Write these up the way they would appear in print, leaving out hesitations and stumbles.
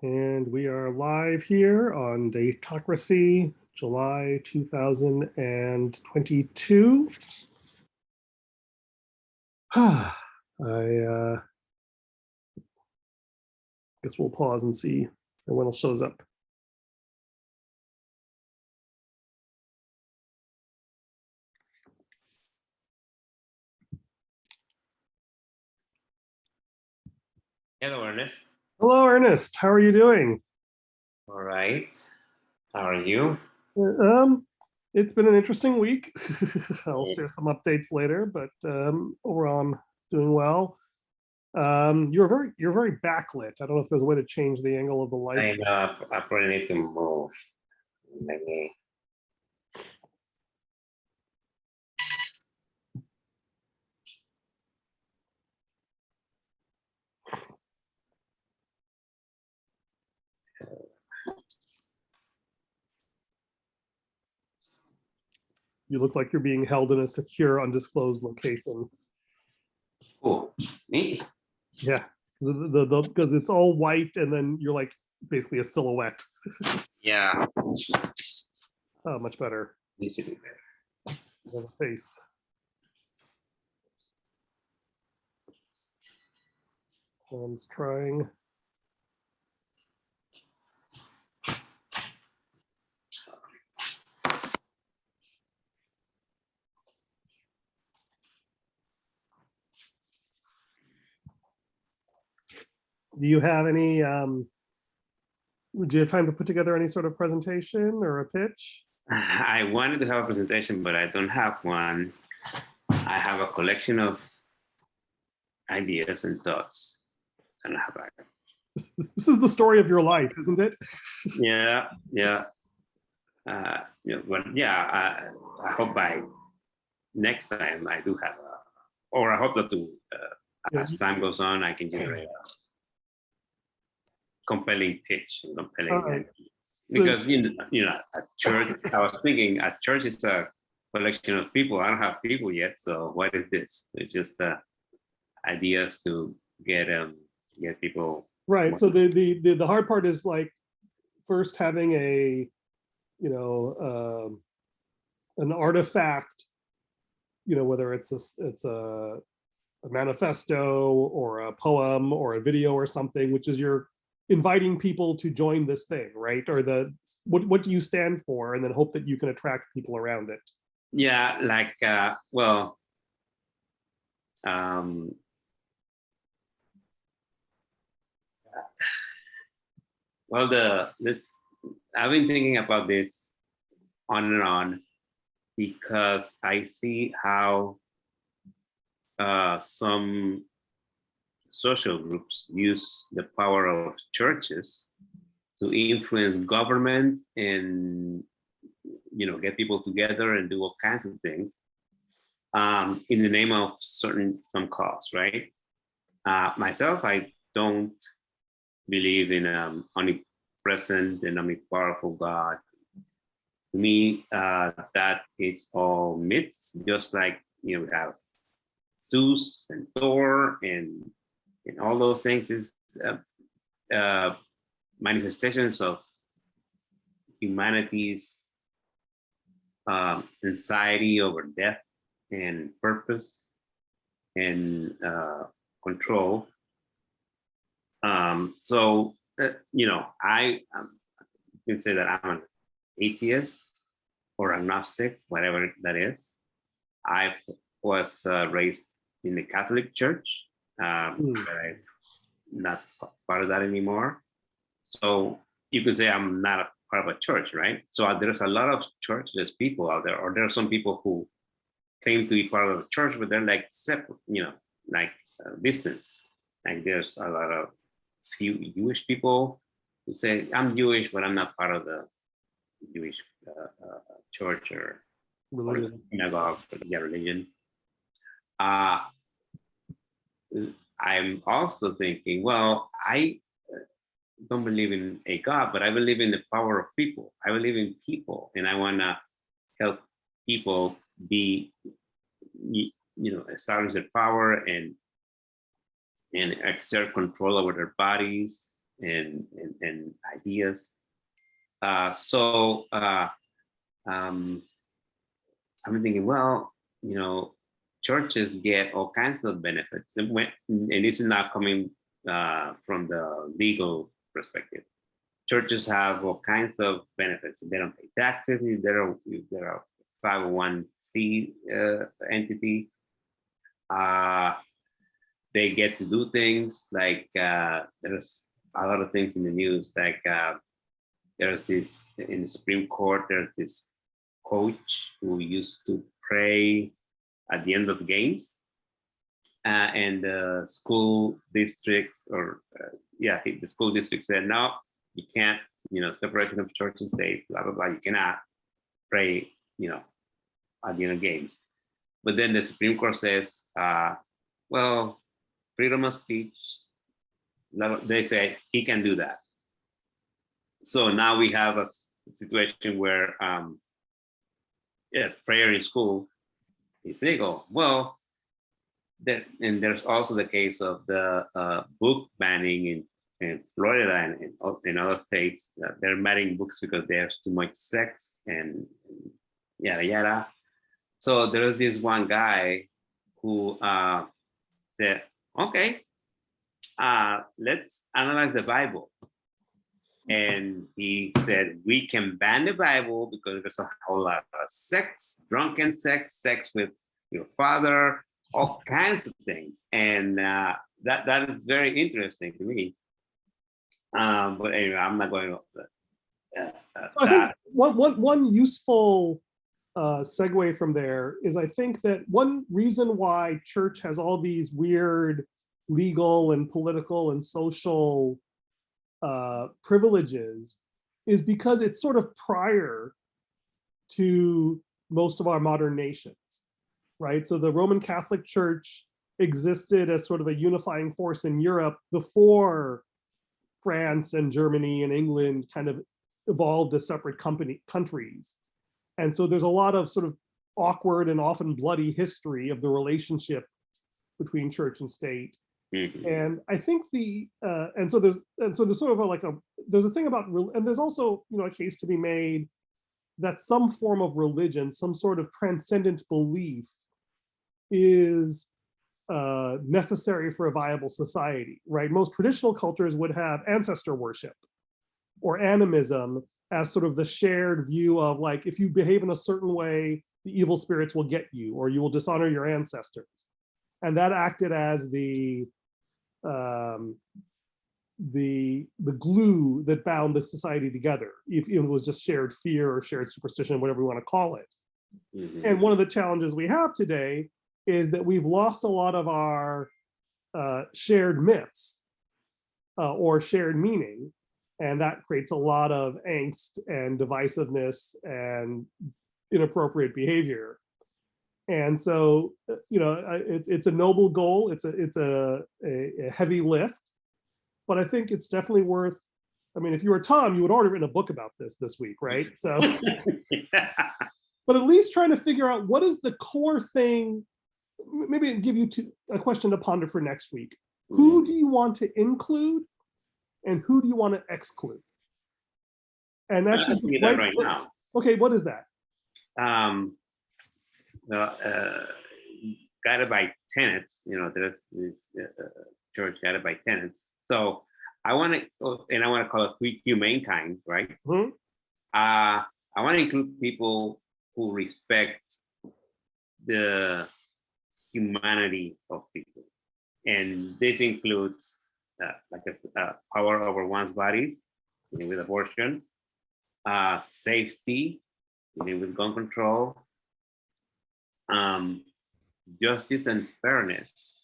And we are live here on Datocracy, July 2022. I guess we'll pause and see if everyone else shows up. Hello, Ernest. Hello, Ernest. How are you doing? All right. How are you? It's been an interesting week. I'll share some updates later, but overall, I'm doing well. You're very backlit. I don't know if there's a way to change the angle of the light. I know. I probably need to move. Maybe. You look like you're being held in a secure, undisclosed location. Oh, me? Yeah, because it's all white, and then you're like basically a silhouette. Yeah. Oh, much better. This should be better. Than a face. Tom's trying. Do you have any, do you have time to put together any sort of presentation or a pitch? I wanted to have a presentation, but I don't have one. I have a collection of ideas and thoughts. I don't have a... This is the story of your life, isn't it? Yeah, yeah. But yeah, I hope by next time I do have a, or I hope that as time goes on, I can generate a compelling pitch and compelling, because so, you know, at church, I was thinking at church is a collection of people. I don't have people yet, so what is this? It's just ideas to get people. Right. So the hard part is like first having a, you know, an artifact, you know, whether it's a manifesto or a poem or a video or something, which is you're inviting people to join this thing, right? Or what do you stand for, and then hope that you can attract people around it. Yeah, like well, I've been thinking about this on and on, because I see how some social groups use the power of churches to influence government and, you know, get people together and do all kinds of things in the name of some cause, right? Myself, I don't believe in omnipresent and omnipowerful God. To me, that it's all myths, just like, you know, we have Zeus and Thor and all those things is manifestations of humanity's anxiety over death and purpose and control. So, you know, I can say that I'm an atheist or agnostic, whatever that is. I was raised in the Catholic Church, but I'm not part of that anymore. So you could say I'm not a part of a church, right? So there's a lot of churchless people out there, or there are some people who claim to be part of the church, but they're like separate, you know, like distance. Like there's a lot of few Jewish people who say, I'm Jewish, but I'm not part of the Jewish church or religion. Synagogue, or their religion. I'm also thinking, well, I don't believe in a God, but I believe in the power of people. I believe in people, and I want to help people be, you know, establish their power and exert control over their bodies and ideas. So I'm thinking, well, churches get all kinds of benefits, and this is not coming from the legal perspective. Churches have all kinds of benefits. They don't pay taxes. If they're a 501c entity, they get to do things like there's a lot of things in the news. Like there's this in the Supreme Court. There's this coach who used to pray at the end of games, and the school district, the school district said no, you can't. Separation of church and state, blah blah blah. You cannot pray, at the end of games. But then the Supreme Court says, well, freedom of speech. They say he can do that. So now we have a situation where prayer in school is legal. Well, and there's also the case of the book banning in Florida and in other states. They're banning books because there's too much sex and yada yada. So there's this one guy who said, okay, let's analyze the Bible. And he said, we can ban the Bible because there's a whole lot of sex, drunken sex, sex with your father, all kinds of things. And that is very interesting to me. But anyway, I'm not going over that. So I think one useful segue from there is I think that one reason why church has all these weird legal and political and social privileges is because it's sort of prior to most of our modern nations, right? So the Roman Catholic Church existed as sort of a unifying force in Europe before France and Germany and England kind of evolved as separate countries. And so there's a lot of sort of awkward and often bloody history of the relationship between church and state. Mm-hmm. And I think there's sort of there's a thing about, and there's also, a case to be made that some form of religion, some sort of transcendent belief is necessary for a viable society, right? Most traditional cultures would have ancestor worship or animism as sort of the shared view of like, if you behave in a certain way, the evil spirits will get you, or you will dishonor your ancestors. And that acted as the glue that bound the society together, if it was just shared fear or shared superstition, whatever you want to call it. Mm-hmm. And one of the challenges we have today is that we've lost a lot of our shared myths or shared meaning, and that creates a lot of angst and divisiveness and inappropriate behavior. And so, it's a noble goal. It's a heavy lift, but I think it's definitely worth. I mean, if you were Tom, you would already written a book about this week, right? So, yeah. But at least trying to figure out what is the core thing. Maybe give you a question to ponder for next week. Mm-hmm. Who do you want to include, and who do you want to exclude? And that's just right now. Okay, what is that? Guided by tenets, there's this church guided by tenets. So I want to call it humankind, right? Mm-hmm. I want to include people who respect the humanity of people, and this includes power over one's bodies, with abortion, safety, with gun control, justice and fairness.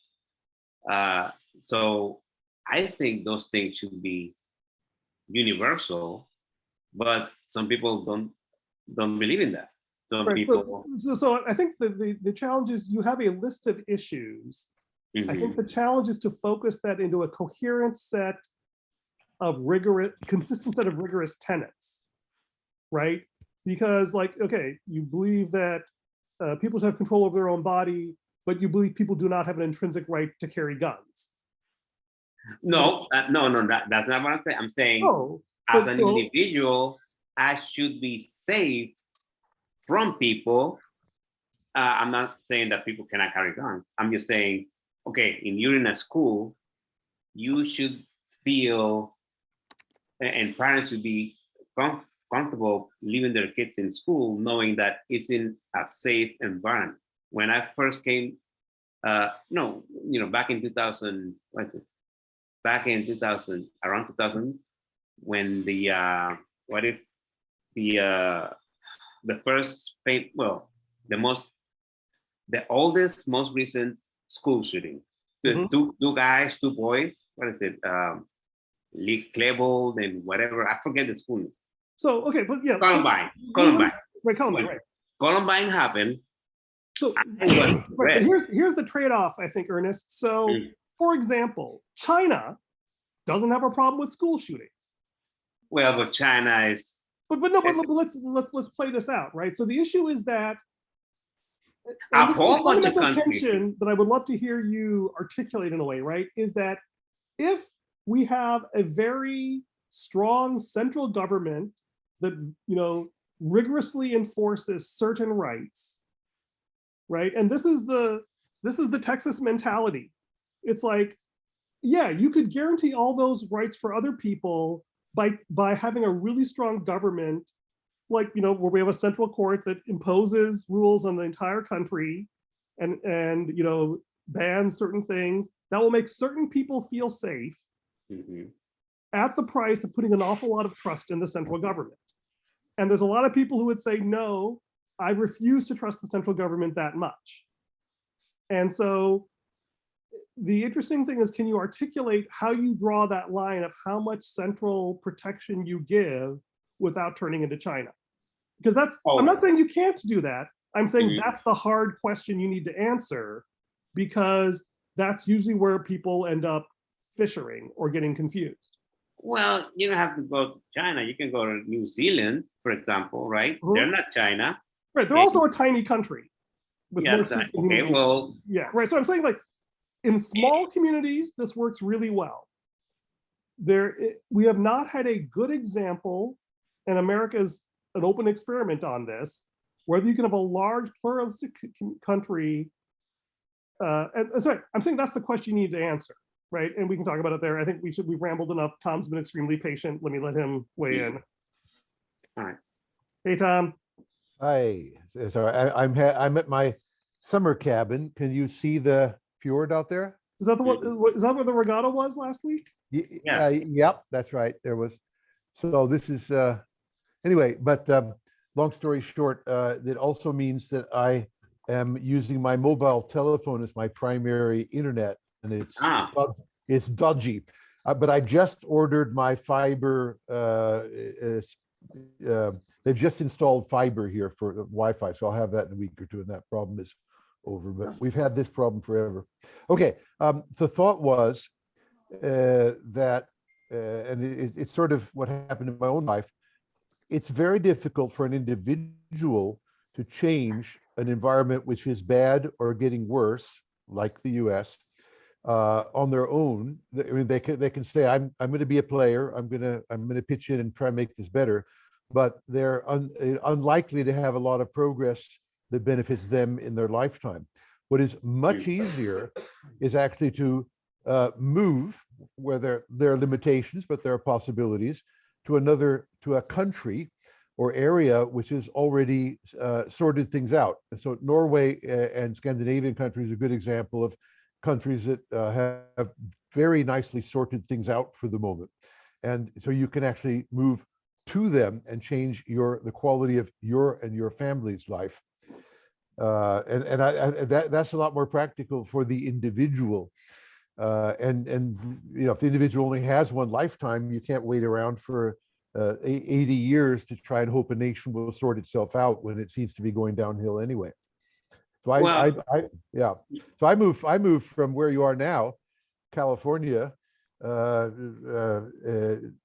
So I think those things should be universal, but some people don't believe in that. Some right. people. So I think the challenge is you have a list of issues. Mm-hmm. I think the challenge is to focus that into a coherent set of consistent set of rigorous tenets, right? Because okay, you believe that people have control over their own body, but you believe people do not have an intrinsic right to carry guns. No, that's not what I'm saying. I'm saying Oh, as but an so, individual, I should be safe from people. I'm not saying that people cannot carry guns. I'm just saying, okay, if you're in a school, you should feel, and parents should be comfortable leaving their kids in school, knowing that it's in a safe environment. When I first came, no, back in 2000, back in 2000, around 2000, when what if the first, well, the most, the oldest, most recent school shooting. The mhm. two guys, two boys. What is it? Lee Klebold and whatever. I forget the school name. So okay, but yeah, so Columbine. Columbine. right, Columbine, When right. Columbine happened, So I was right, but red. here's the trade-off, I think, Ernest. So, Mm. for example, China doesn't have a problem with school shootings. Well, but China is. But no, but let's play this out, right? So the issue is that, A and this is a whole bunch of fundamental countries. tension that I would love to hear you articulate in a way, right? Is that if we have a very strong central government that rigorously enforces certain rights, right? And this is the Texas mentality. It's like, yeah, you could guarantee all those rights for other people by having a really strong government, like where we have a central court that imposes rules on the entire country, and bans certain things that will make certain people feel safe, Mhm. at the price of putting an awful lot of trust in the central government. And there's a lot of people who would say, no, I refuse to trust the central government that much. And so the interesting thing is, can you articulate how you draw that line of how much central protection you give without turning into China? Because I'm not Oh, saying you can't do that. I'm saying mhm. that's the hard question you need to answer, because that's usually where people end up fissuring or getting confused. Well, you don't have to go to China. You can go to New Zealand, for example, right? They're Mhm. not China. Right. They're And also a tiny country with more yes, sheep than okay, human beings. well, Yeah. Right. So I'm saying, like, in small communities, this works really well. We have not had a good example, and America is an open experiment on this, whether you can have a large pluralistic country. And sorry, I'm saying that's the question you need to answer, right? And we can talk about it there. I think we've rambled enough. Tom's been extremely patient. Let me let him weigh in. all right. Hey, Tom. Hi, sorry, I'm at my summer cabin. Can you see the fjord out there? Is that is that where the regatta was last week? Yeah. Yep, that's right. There was. So this is anyway, but long story short, it also means that I am using my mobile telephone as my primary internet, and Ah, it's dodgy. But I just ordered my fiber. They've just installed fiber here for the Wi-Fi, so I'll have that in a week or two, and that problem is over. But we've had this problem forever. Okay, the thought was that, and it's sort of what happened in my own life. It's very difficult for an individual to change an environment which is bad or getting worse, like the U.S., on their own. I mean, they can say, I'm going to be a player. I'm going to pitch in and try and make this better, but they're unlikely to have a lot of progress that benefits them in their lifetime. What is much easier is actually to move where there are limitations, but there are possibilities, to a country or area which has already sorted things out. And so Norway and Scandinavian countries are a good example of countries that have very nicely sorted things out for the moment. And so you can actually move to them and change the quality of your and your family's life. That's a lot more practical for the individual. And if the individual only has one lifetime, you can't wait around for 80 years to try and hope a nation will sort itself out when it seems to be going downhill anyway. So yeah. So I moved from where you are now, California, to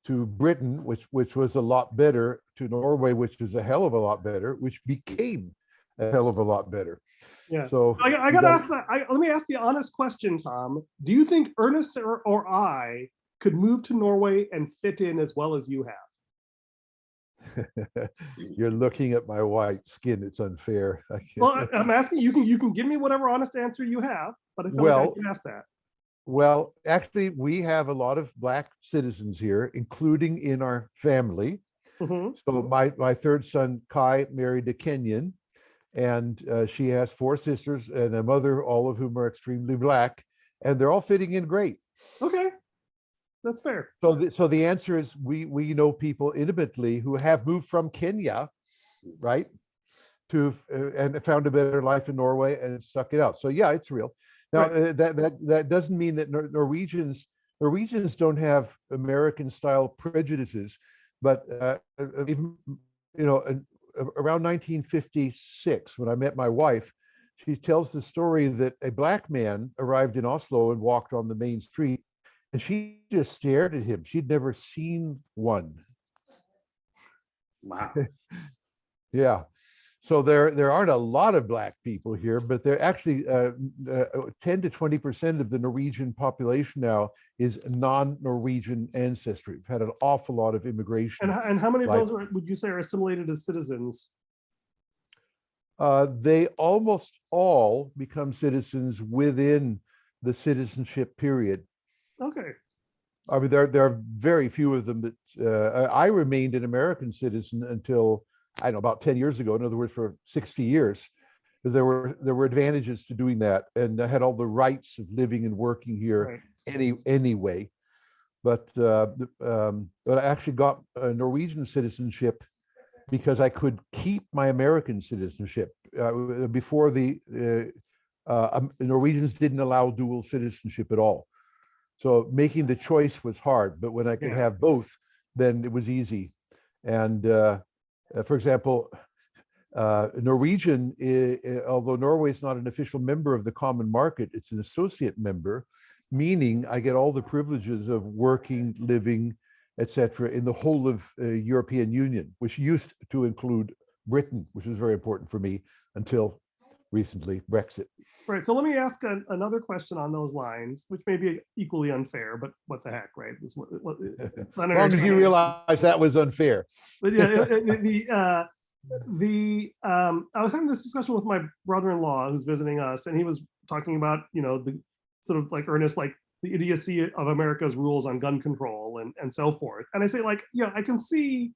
Britain, which was a lot better, to Norway, which was a hell of a lot better, which became a hell of a lot better. Yeah. So I got to ask that. Let me ask the honest question, Tom. Do you think Ernest or I could move to Norway and fit in as well as you have? You're looking at my white skin. It's unfair. Well, I'm asking, you can give me whatever honest answer you have, but I feel like I can ask that. Well, actually, we have a lot of Black citizens here, including in our family. Mm-hmm. So my third son, Kai, married a Kenyan, and she has 4 sisters and a mother, all of whom are extremely Black, and they're all fitting in great. Okay, that's fair. So the answer is we know people intimately who have moved from Kenya, right, to and found a better life in Norway and stuck it out. So yeah, it's real. Now Right. that doesn't mean that Norwegians don't have American style prejudices, but even around 1956, when I met my wife, she tells the story that a Black man arrived in Oslo and walked on the main street, and she just stared at him. She'd never seen one. Wow. Yeah. So there aren't a lot of Black people here, but they're actually 10 to 20% of the Norwegian population now is non-Norwegian ancestry. We've had an awful lot of immigration. And how many of those would you say are assimilated as citizens? They almost all become citizens within the citizenship period. Okay. I mean, there are very few of them that I remained an American citizen until, I don't know, about 10 years ago. In other words, for 60 years, because there were advantages to doing that, and I had all the rights of living and working here anyway. But I actually got a Norwegian citizenship because I could keep my American citizenship. Before the Norwegians didn't allow dual citizenship at all. So making the choice was hard, but when I could have both, then it was easy. And for example, Norwegian, although Norway is not an official member of the common market, it's an associate member, meaning I get all the privileges of working, living, etc., in the whole of European Union, which used to include Britain, which was very important for me until recently, Brexit. Right. So let me ask another question on those lines, which may be equally unfair, but what the heck, right? It's as long as you realize that was unfair. But yeah, I was having this discussion with my brother-in-law who's visiting us, and he was talking about, the sort of like Ernest, like the idiocy of America's rules on gun control and so forth. And I say, like, yeah, I can see,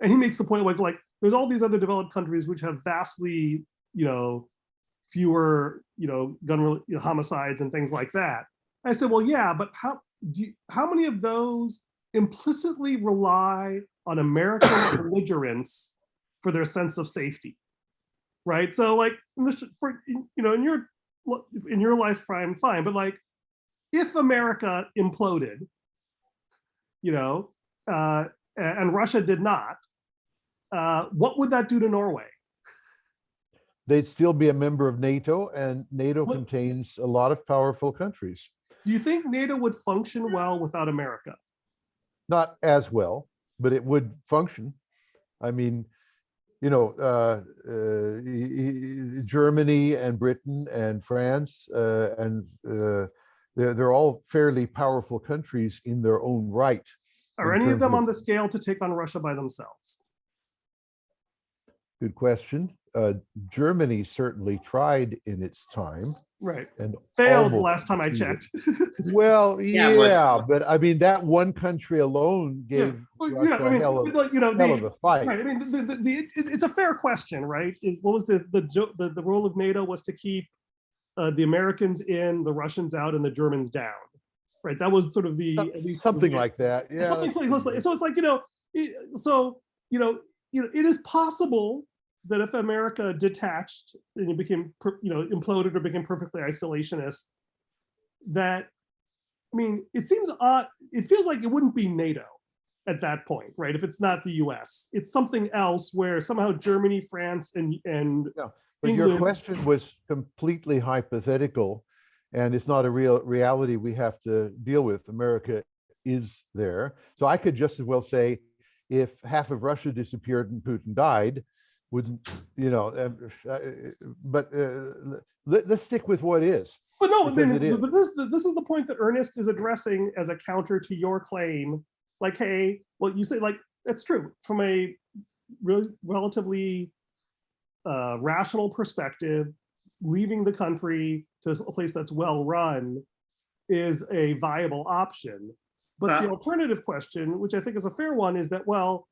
and he makes the point like there's all these other developed countries which have vastly, fewer, gun homicides and things like that. I said, well, yeah, but how many of those implicitly rely on American belligerence for their sense of safety, right? So, like, in your lifetime, fine, but like, if America imploded, and Russia did not, what would that do to Norway? They'd still be a member of NATO, and NATO contains a lot of powerful countries. Do you think NATO would function well without America? Not as well, but it would function. I mean, Germany and Britain and France and they're all fairly powerful countries in their own right. Are any of them on the scale to take on Russia by themselves? Good question. Germany certainly tried in its time. Right. And failed last time I checked. Well, yeah, but I mean, that one country alone gave Russia a hell of a fight. Right. I mean, it's a fair question, right? What was the role of NATO was to keep the Americans in, the Russians out, and the Germans down, right? That was sort of at least something like that. Yeah. Something close. So it's like, it is possible that if America detached and it became, imploded or became perfectly isolationist, that, I mean, it seems odd. It feels like it wouldn't be NATO at that point, right? If it's not the US, it's something else where somehow Germany, France, and but England, your question was completely hypothetical, and it's not a real reality we have to deal with. America is there. So I could just as well say, if half of Russia disappeared and Putin died, wouldn't, but let's stick with what is. But no, I because mean, it is. but this is the point that Ernest is addressing as a counter to your claim. Like, hey, well, you say like that's true from a relatively rational perspective. Leaving the country to a place that's well run is a viable option. But the alternative question, which I think is a fair one, is that, well,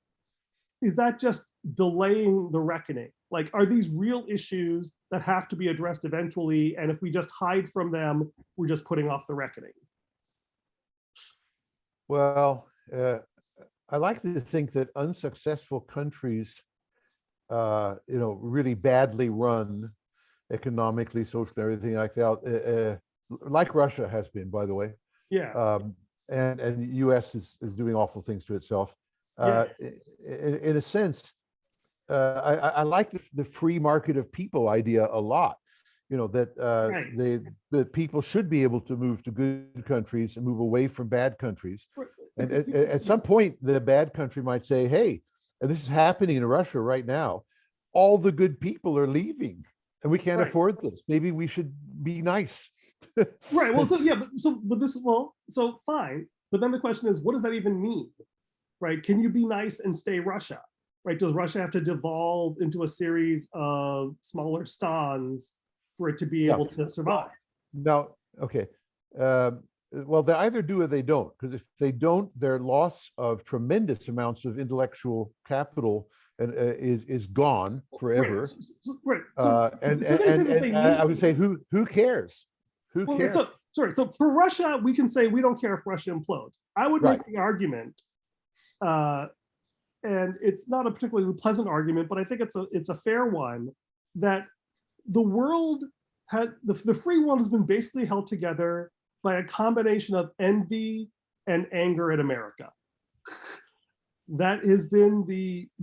is that just delaying the reckoning? Like, are these real issues that have to be addressed eventually? And if we just hide from them, we're just putting off the reckoning. Well, I like to think that unsuccessful countries, really badly run economically, socially, everything like that, like Russia has been, by the way. Yeah. And the US is doing awful things to itself. In a sense, I like the free market of people idea a lot. That that people should be able to move to good countries and move away from bad countries. And at some point, the bad country might say, hey, and this is happening in Russia right now, all the good people are leaving and we can't afford this. Maybe we should be nice. Right. Well, so fine. But then the question is, what does that even mean? Right? Can you be nice and stay Russia? Right? Does Russia have to devolve into a series of smaller stans for it to be able to survive? No. Okay. Well, they either do or they don't, because if they don't, their loss of tremendous amounts of intellectual capital and is gone forever. Right. And I would say, who cares? Who cares? So for Russia, we can say we don't care if Russia implodes. I would make the argument, and it's not a particularly pleasant argument, but I think it's a fair one, that the world had the free world has been basically held together by a combination of envy and anger at America. That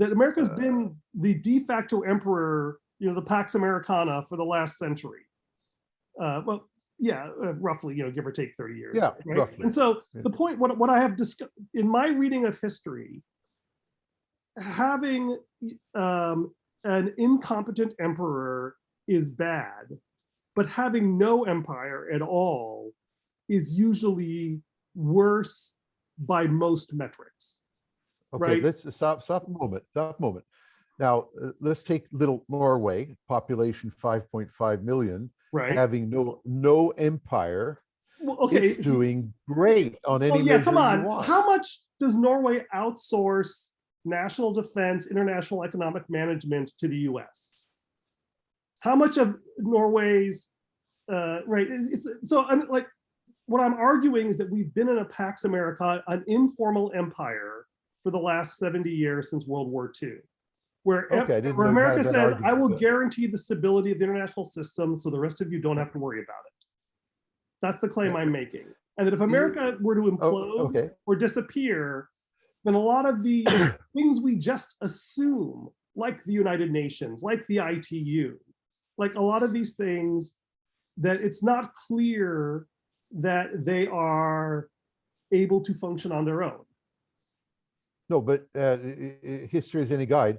America's been the de facto emperor, the Pax Americana for the last century. Roughly, give or take 30 years. Yeah, right? roughly. And so the point, what I have discussed in my reading of history, having an incompetent emperor is bad, but having no empire at all is usually worse by most metrics. Okay, right? let's stop a moment. Now, let's take little Norway, population 5.5 million, right? having no empire. Well, okay, it's doing great on any measure come on. you want. How much does Norway outsource national defense, international economic management to the US? How much of Norway's, what I'm arguing is that we've been in a Pax America, an informal empire for the last 70 years since World War II, where America says, I will guarantee the stability of the international system so the rest of you don't have to worry about it. That's the claim I'm making. And that if America were to implode or disappear, then a lot of the things we just assume, like the United Nations, like the ITU, like a lot of these things, that it's not clear that they are able to function on their own. No, but history is any guide.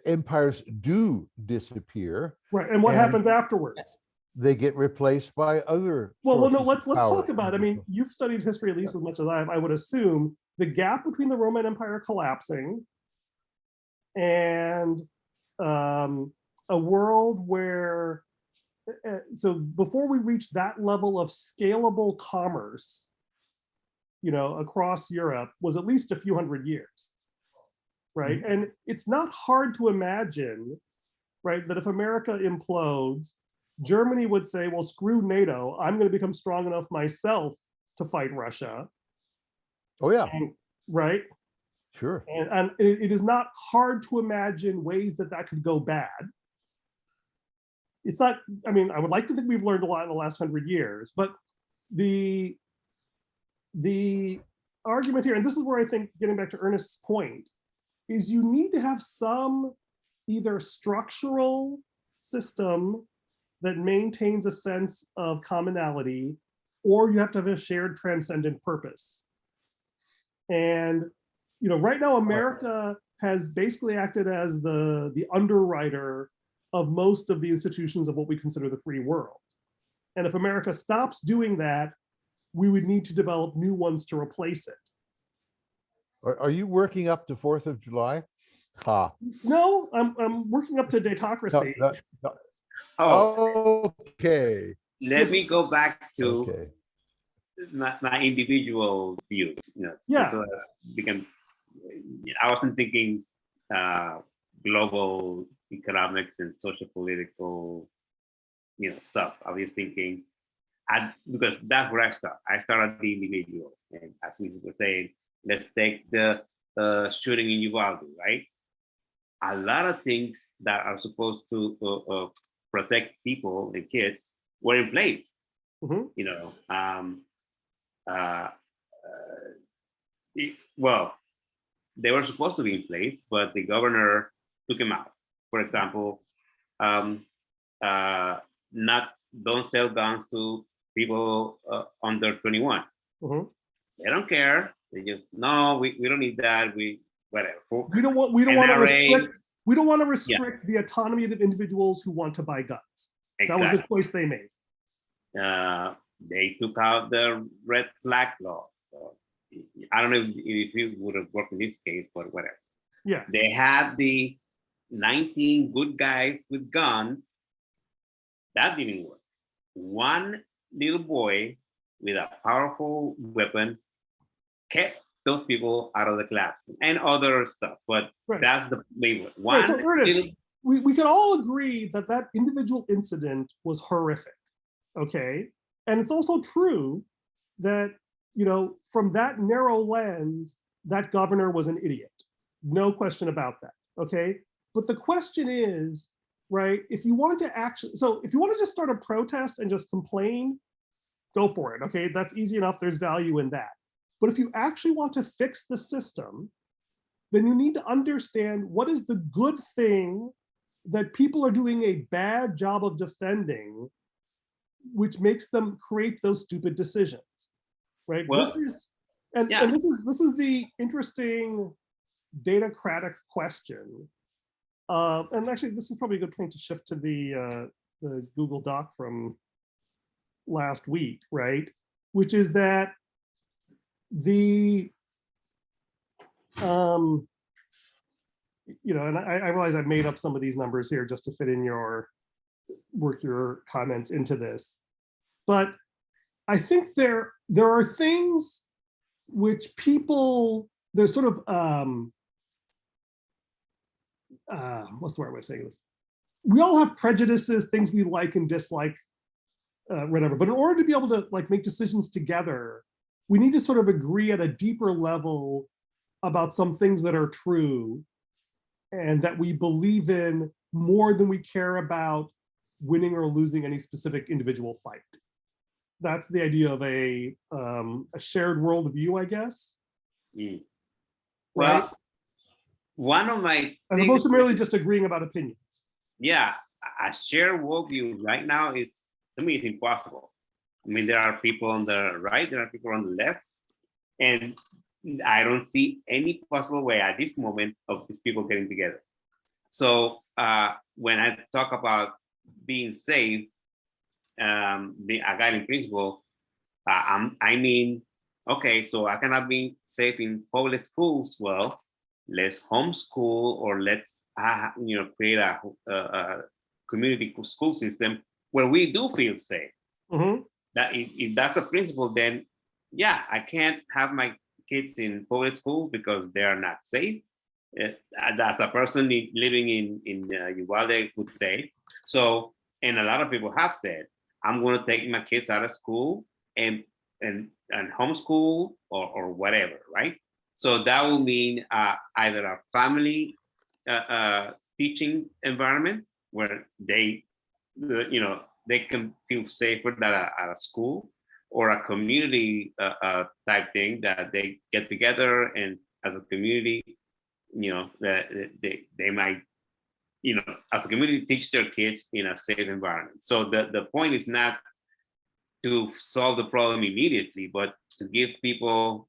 Empires do disappear. Right, and what happens afterwards? They get replaced by other. Well, no, let's talk about it. I mean, you've studied history at least as much as I have. I would assume the gap between the Roman Empire collapsing and a world where, so before we reach that level of scalable commerce, across Europe, was at least a few hundred years, right? Mm-hmm. And it's not hard to imagine, right, that if America implodes, Germany would say, well, screw NATO, I'm going to become strong enough myself to fight Russia. Oh, yeah. Right? Sure. And it is not hard to imagine ways that could go bad. It's not, I mean, I would like to think we've learned a lot in the last 100 years, but the argument here, and this is where I think, getting back to Ernest's point, is you need to have some either structural system that maintains a sense of commonality, or you have to have a shared transcendent purpose. And right now, America has basically acted as the underwriter of most of the institutions of what we consider the free world. And if America stops doing that, we would need to develop new ones to replace it. Are you working up to 4th of July? Ha. No, I'm working up to Datocracy. No. Oh, Okay. let me go back to Okay. my individual view. Yeah. So I wasn't thinking global economics and social political, stuff. I was thinking, because that's where I start. I start at the individual, and as we were saying, let's take the shooting in Uvalde, right? A lot of things that are supposed to protect people and kids were in place. Mhm. Well, they were supposed to be in place, but the governor took them out. For example, don't sell guns to people under 21. Mhm. They don't care. They just, no, we don't need that. Whatever. We don't want to NRA, restrict. We don't want to restrict the autonomy of individuals who want to buy guns. That was the choice they made. They took out the red flag law. So, I don't know if it would have worked in this case, but whatever. Yeah. They had the 19 good guys with guns. That didn't work. One little boy with a powerful weapon kept those people out of the classroom and other stuff. But that's the main one. Right, so Ernest, we can all agree that that individual incident was horrific. Okay. And it's also true that, from that narrow lens, that governor was an idiot. No question about that. Okay. But the question is, right, if you want to if you want to just start a protest and just complain, go for it. Okay. That's easy enough. There's value in that. But if you actually want to fix the system, then you need to understand what is the good thing that people are doing a bad job of defending, which makes them create those stupid decisions, right? Well, this is the interesting Datocratic question. And actually, this is probably a good point to shift to the Google Doc from last week, right? Which is that and I realize I've made up some of these numbers here just to fit in work your comments into this. But I think there are things which there's sort of, what's the right way of saying this? We all have prejudices, things we like and dislike, whatever. But in order to be able to make decisions together, we need to sort of agree at a deeper level about some things that are true and that we believe in more than we care about winning or losing any specific individual fight. That's the idea of a shared worldview, I guess. Well, right? One of my as opposed to merely just agreeing about opinions. Yeah, a shared worldview right now is, to me, it's impossible. I mean, there are people on the right, there are people on the left, and I don't see any possible way at this moment of these people getting together. So when I talk about being safe, a guiding principle, I mean, okay, so I cannot be safe in public schools. Well, let's homeschool, or let's create a community school system where we do feel safe. Mm-hmm. That if that's a principle, then yeah, I can't have my kids in public school because they are not safe. As a person living in Uvalde would say. So, and a lot of people have said, I'm going to take my kids out of school and homeschool or whatever, right? So that will mean either a family teaching environment where they can feel safer than at a school, or a community type thing that they get together and as a community, they might, as a community, teach their kids in a safe environment. So the point is not to solve the problem immediately, but to give people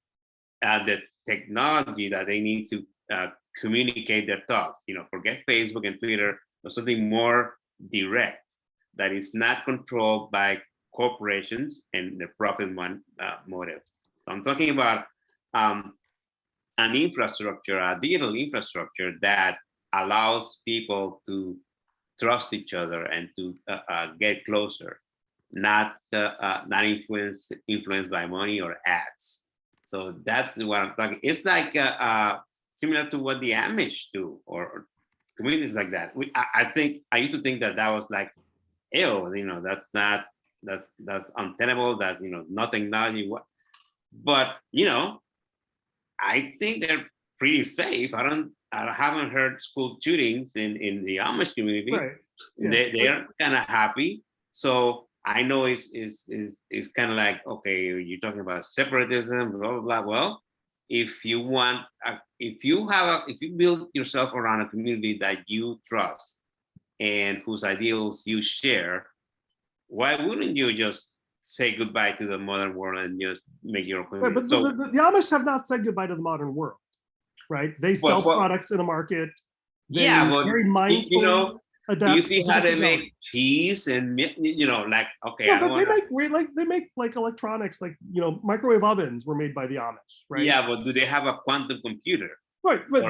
the technology that they need to communicate their thoughts. Forget Facebook and Twitter, or something more direct that is not controlled by corporations and the profit motive. So I'm talking about an infrastructure, a digital infrastructure that allows people to trust each other and to get closer, not influenced by money or ads. So that's what I'm talking. It's like similar to what the Amish do, or communities like that. I used to think that was like, ew, that's untenable. That's not technology. But I think they're pretty safe. I haven't heard school shootings in the Amish community. Right. Yeah. They are kind of happy. So I know it's kind of like, okay, you're talking about separatism, blah blah blah. Well, if you build yourself around a community that you trust and whose ideals you share, why wouldn't you just say goodbye to the modern world and just make your own community? Right, but the Amish have not said goodbye to the modern world, right? They sell products in the market. They but very mindfully do you see how they make cheese and like, okay, yeah, they make like electronics, like microwave ovens were made by the Amish, right? Yeah, but do they have a quantum computer? Right, but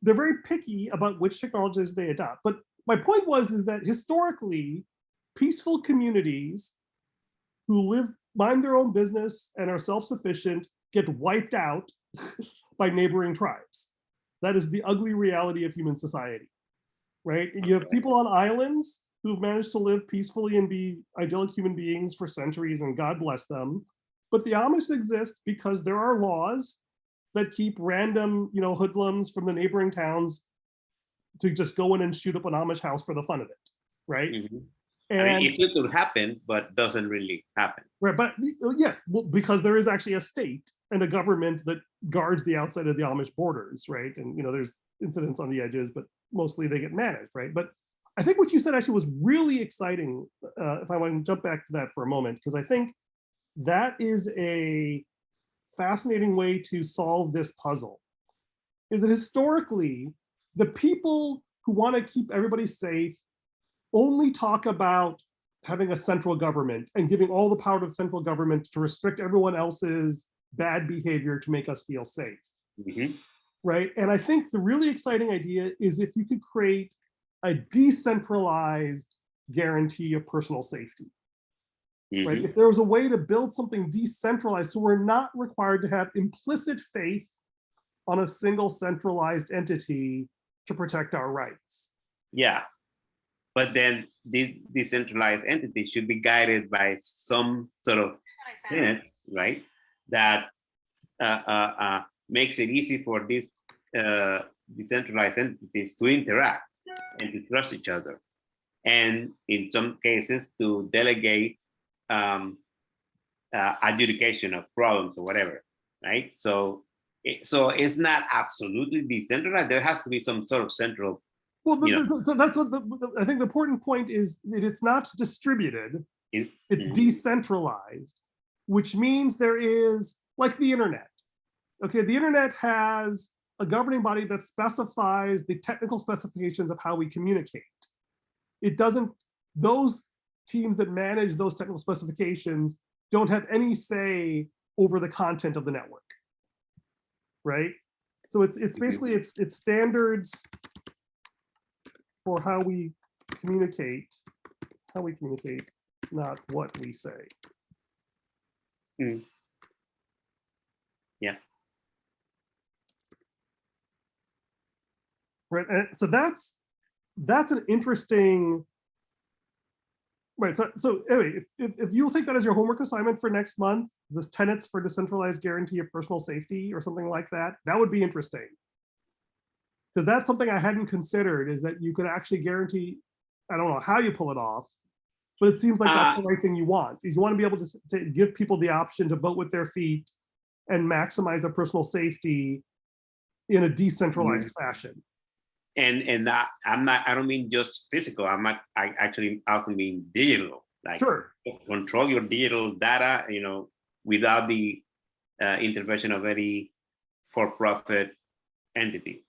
they're very picky about which technologies they adopt. But my point is that historically, peaceful communities who mind their own business and are self-sufficient get wiped out by neighboring tribes. That is the ugly reality of human society, right? You have people on islands who've managed to live peacefully and be idyllic human beings for centuries, and God bless them. But the Amish exist because there are laws that keep random, hoodlums from the neighboring towns to just go in and shoot up an Amish house for the fun of it, right? Mm-hmm. And it could happen, but doesn't really happen. Right, but yes, because there is actually a state and a government that guards the outside of the Amish borders, right? And there's incidents on the edges, but mostly they get managed, right? But I think what you said actually was really exciting. If I want to jump back to that for a moment, because I think that is a fascinating way to solve this puzzle. Is that historically, the people who want to keep everybody safe only talk about having a central government and giving all the power to the central government to restrict everyone else's bad behavior to make us feel safe. Mm-hmm. Right? And I think the really exciting idea is if you could create a decentralized guarantee of personal safety. Mm-hmm. Right? If there was a way to build something decentralized, so we're not required to have implicit faith on a single centralized entity to protect our rights. Yeah. But then the decentralized entity should be guided by some sort of tenets, right? That makes it easy for these decentralized entities to interact and to trust each other. And in some cases to delegate adjudication of problems or whatever, right? So it's not absolutely decentralized. There has to be some sort of central. Well, so that's what I think the important point is that it's not distributed, it's decentralized, which means there is, like the internet. Okay, the internet has a governing body that specifies the technical specifications of how we communicate. It doesn't, those teams that manage those technical specifications don't have any say over the content of the network, right? So it's basically, it's standards for how we communicate, not what we say. Mm. Yeah. Right, and so that's an interesting, right, so anyway, if you'll take that as your homework assignment for next month, this tenets for decentralized guarantee of personal safety or something like that, that would be interesting. Because that's something I hadn't considered, is that you could actually guarantee, I don't know how you pull it off, but it seems like that's the right thing you want, is you want to be able to give people the option to vote with their feet and maximize their personal safety in a decentralized fashion. And I don't mean just physical, I actually also mean digital, like sure, control your digital data, without the intervention of any for-profit entity.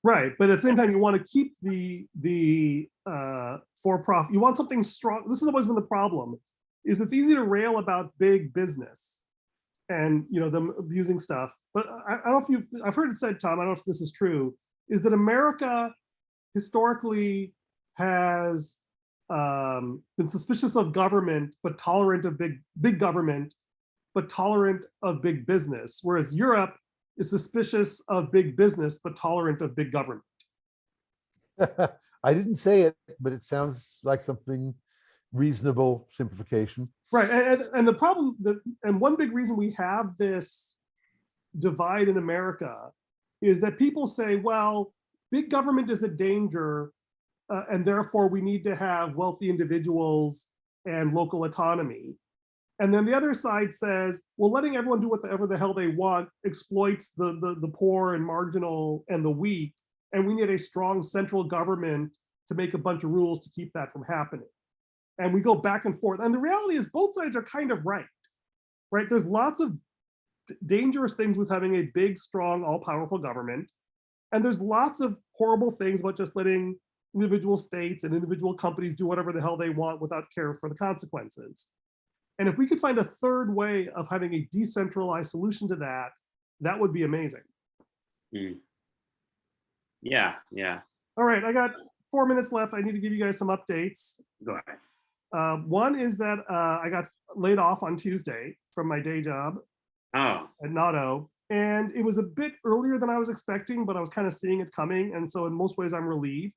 Right, but at the same time, you want to keep the for-profit. You want something strong. This has always been the problem, is it's easy to rail about big business and them abusing stuff. But I don't know if I've heard it said, Tom, I don't know if this is true, is that America historically has been suspicious of government, but tolerant of big government, but tolerant of big business, whereas Europe is suspicious of big business, but tolerant of big government. I didn't say it, but it sounds like something reasonable simplification. Right, and the problem and one big reason we have this divide in America is that people say, well, big government is a danger, and therefore we need to have wealthy individuals and local autonomy. And then the other side says, well, letting everyone do whatever the hell they want exploits the poor and marginal and the weak, and we need a strong central government to make a bunch of rules to keep that from happening. And we go back and forth. And the reality is both sides are kind of right? There's lots of dangerous things with having a big, strong, all-powerful government. And there's lots of horrible things about just letting individual states and individual companies do whatever the hell they want without care for the consequences. And if we could find a third way of having a decentralized solution to that, that would be amazing. Yeah. All right, I got 4 minutes left. I need to give you guys some updates. Go ahead. One is that I got laid off on Tuesday from my day job Oh, at Natto. And it was a bit earlier than I was expecting, but I was kind of seeing it coming. And so in most ways, I'm relieved.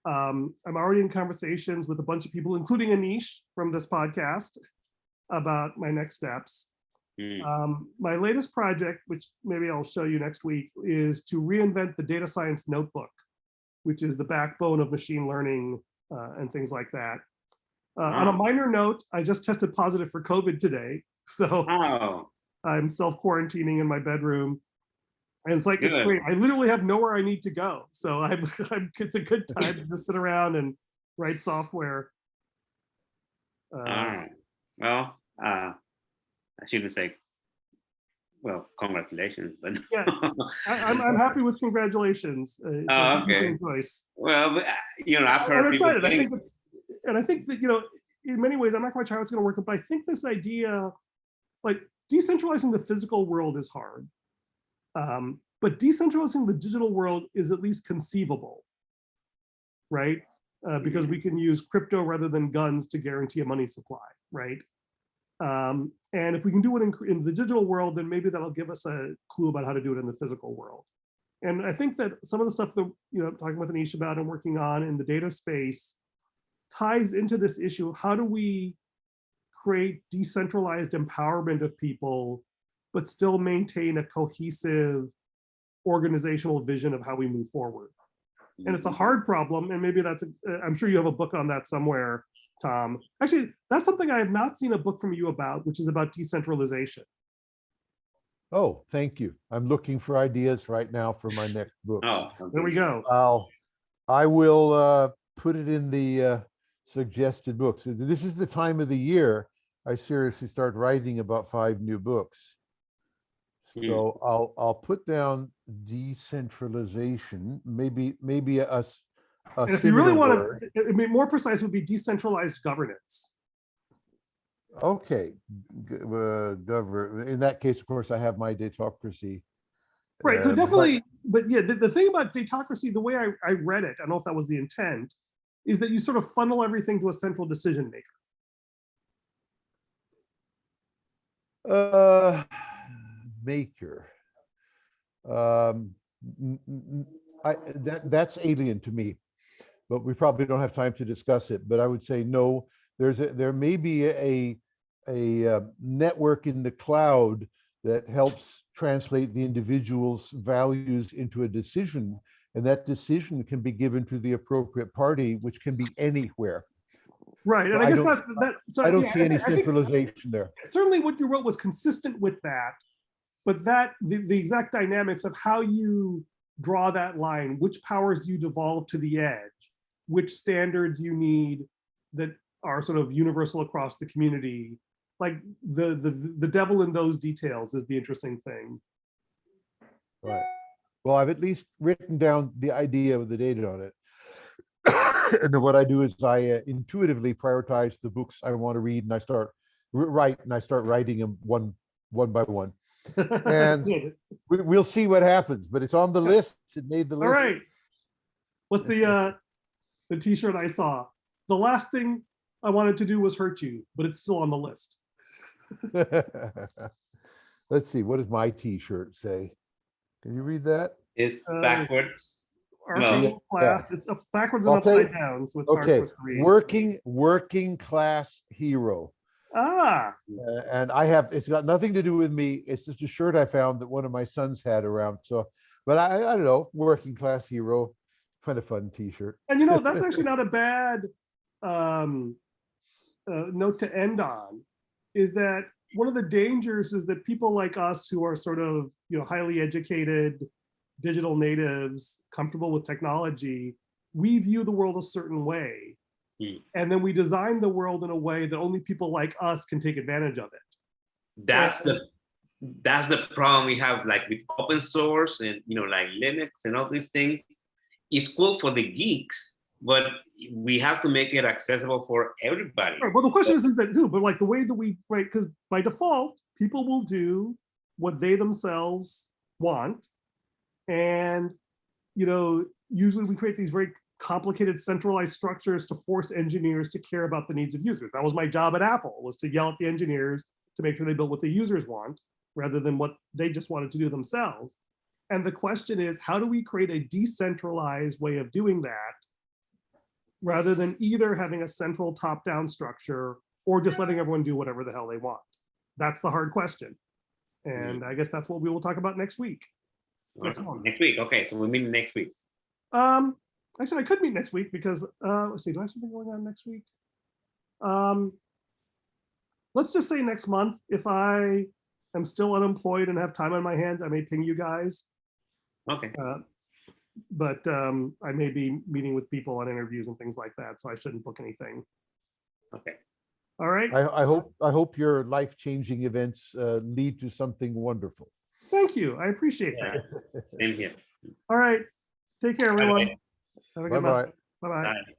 I'm already in conversations with a bunch of people, including Anish from this podcast, about my next steps. My latest project, which maybe I'll show you next week, is to reinvent the data science notebook, which is the backbone of machine learning and things like that. On a minor note, I just tested positive for COVID today. So I'm self-quarantining in my bedroom. And it's like, it's great. I literally have nowhere I need to go. So it's a good time to just sit around and write software. all right. Well, I shouldn't say, well, congratulations, but yeah, I'm happy with congratulations. It's okay. Choice. Well, but, I've heard I'm excited. people I think that, in many ways, I'm not quite sure how it's going to work, but I think this idea, like decentralizing the physical world is hard. But decentralizing the digital world is at least conceivable, right? Because we can use crypto rather than guns to guarantee a money supply, right? And if we can do it in the digital world, then maybe that'll give us a clue about how to do it in the physical world. And I think that some of the stuff that I'm talking with Anish about and working on in the data space ties into this issue. How do we create decentralized empowerment of people, but still maintain a cohesive organizational vision of how we move forward? And it's a hard problem, and maybe I'm sure you have a book on that somewhere, Tom. Actually, that's something I have not seen a book from you about, which is about decentralization. Oh, thank you. I'm looking for ideas right now for my next book. Oh, There we go. I will put it in the suggested books. This is the time of the year I seriously start writing about 5 new books. So I'll put down decentralization, maybe a and if you really want to be more precise, would be decentralized governance. Okay, in that case, of course, I have my Datocracy. Right, so definitely, but yeah, the thing about Datocracy, the way I read it, I don't know if that was the intent, is that you sort of funnel everything to a central decision maker. That's alien to me, but we probably don't have time to discuss it. But I would say no. There may be a network in the cloud that helps translate the individual's values into a decision, and that decision can be given to the appropriate party, which can be anywhere. Right, and I guess so I don't see any centralization there. Certainly what you wrote was consistent with that, but the exact dynamics of how you draw that line, which powers you devolve to the edge, which standards you need that are sort of universal across the community, like the devil in those details is the interesting thing. Right. Well, I've at least written down the idea with the data on it. And then what I do is I intuitively prioritize the books I want to read, and I start writing them one by one. And Good. we'll see what happens, but it's on the list. It made the All list. right. What's the t-shirt I saw? The last thing I wanted to do was hurt you, but it's still on the list. Let's see, what does my t-shirt say? Can you read that? It's backwards. Arcane class. It's backwards and I'll tell you- upside down, so it's hard Okay, for us to read. working class hero. Ah, And it's got nothing to do with me. It's just a shirt I found that one of my sons had around. So, but I don't know, working class hero, kind of fun t-shirt. and that's actually not a bad note to end on, is that one of the dangers is that people like us who are sort of highly educated digital natives comfortable with technology, we view the world a certain way, and then we design the world in a way that only people like us can take advantage of it. That's the problem we have, like with open source and like Linux and all these things. It's cool for the geeks, but we have to make it accessible for everybody. Right, well, the question is that who, but like the way that we, right, because by default, people will do what they themselves want. And, usually we create these very complicated centralized structures to force engineers to care about the needs of users. That was my job at Apple, was to yell at the engineers to make sure they built what the users want, rather than what they just wanted to do themselves. And the question is, how do we create a decentralized way of doing that, rather than either having a central top-down structure or just letting everyone do whatever the hell they want? That's the hard question. And I guess that's what we will talk about next week. Next week. Okay, so we'll meet next week. Actually, I could meet next week because let's see, do I have something going on next week? Let's just say next month. If I am still unemployed and have time on my hands, I may ping you guys. Okay. But I may be meeting with people on interviews and things like that, so I shouldn't book anything. Okay. All right. I hope your life-changing events lead to something wonderful. Thank you. I appreciate that. Same here. All right. Take care, everyone. Have a good Bye-bye. night. Bye-bye. Bye.